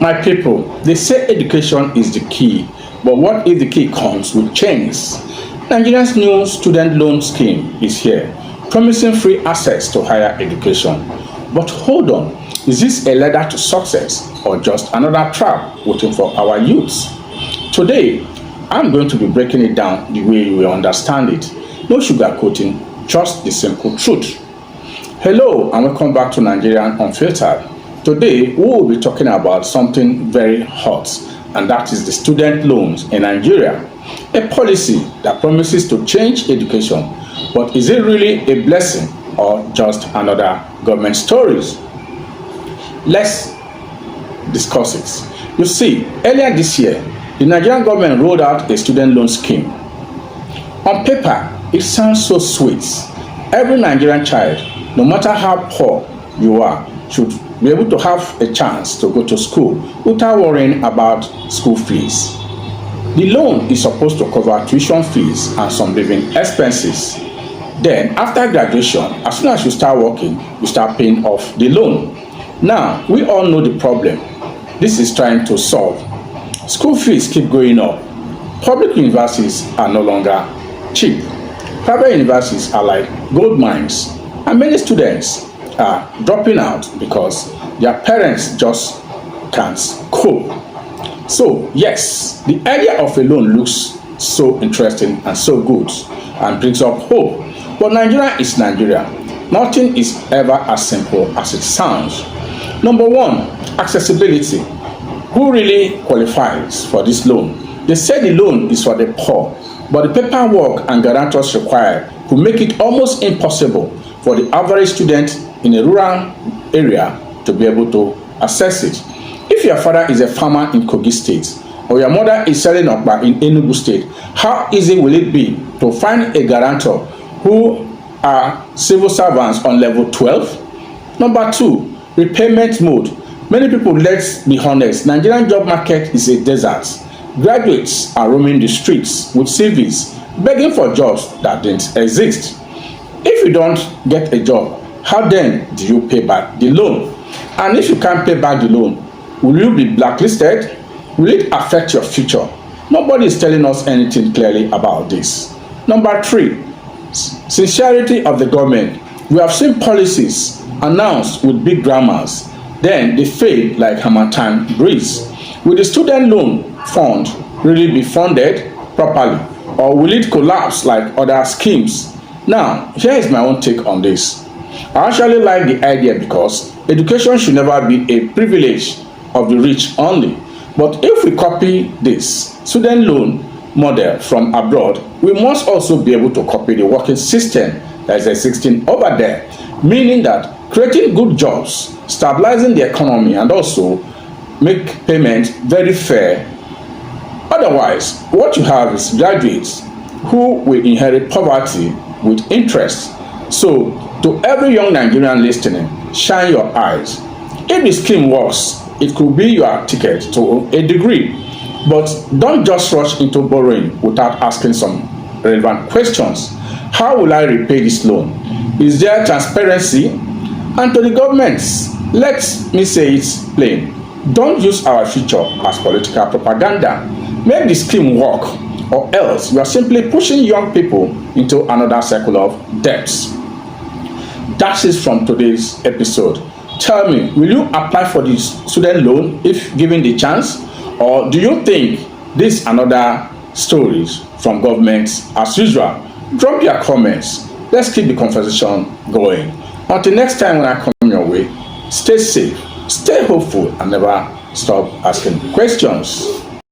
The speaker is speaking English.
My people, they say education is the key, but what if the key comes with chains? Nigeria's new student loan scheme is here, promising free access to higher education. But hold on, is this a ladder to success or just another trap waiting for our youths? Today, I'm going to be breaking it down the way you will understand it. No sugarcoating, just the simple truth. Hello and welcome back to Nigerian Unfiltered. Today, we will be talking about something very hot, and that is the student loans in Nigeria. A policy that promises to change education, but is it really a blessing or just another government stories? Let's discuss it. You see, earlier this year, the Nigerian government rolled out a student loan scheme. On paper, it sounds so sweet. Every Nigerian child, no matter how poor you are, should be able to have a chance to go to school without worrying about school fees. The loan is supposed to cover tuition fees and some living expenses. Then, after graduation, as soon as you start working, you start paying off the loan. Now, we all know the problem this is trying to solve. School fees keep going up. Public universities are no longer cheap. Private universities are like gold mines, and many students are dropping out because their parents just can't cope. So yes, the idea of a loan looks so interesting and so good and brings up hope. But Nigeria is Nigeria. Nothing is ever as simple as it sounds. Number one, accessibility. Who really qualifies for this loan? They say the loan is for the poor, but the paperwork and guarantors required could make it almost impossible for the average student in a rural area to be able to access it. If your father is a farmer in Kogi State or your mother is selling okpa in Enugu State, how easy will it be to find a guarantor who are civil servants on level 12? Number two, repayment mode. Many people, let's be honest, Nigerian job market is a desert. Graduates are roaming the streets with CVs, begging for jobs that didn't exist. If you don't get a job, how then do you pay back the loan? And if you can't pay back the loan, will you be blacklisted? Will it affect your future? Nobody is telling us anything clearly about this. Number three, sincerity of the government. We have seen policies announced with big grammars, then they fade like Harmattan breeze. Will the student loan fund really be funded properly, or will it collapse like other schemes? Now, here is my own take on this. I actually like the idea because education should never be a privilege of the rich only. But if we copy this student loan model from abroad, we must also be able to copy the working system that is existing over there, meaning that creating good jobs, stabilizing the economy, and also make payment very fair. Otherwise, what you have is graduates who will inherit poverty with interest. So, to every young Nigerian listening, shine your eyes. If the scheme works, it could be your ticket to a degree. But don't just rush into borrowing without asking some relevant questions. How will I repay this loan? Is there transparency? And to the governments, let me say it plain. Don't use our future as political propaganda. Make the scheme work, or else you are simply pushing young people into another cycle of debts. That is from today's episode. Tell me, will you apply for this student loan if given the chance? Or do you think this another stories from governments as usual? Drop your comments. Let's keep the conversation going. Until next time when I come your way, stay safe, stay hopeful, and never stop asking questions.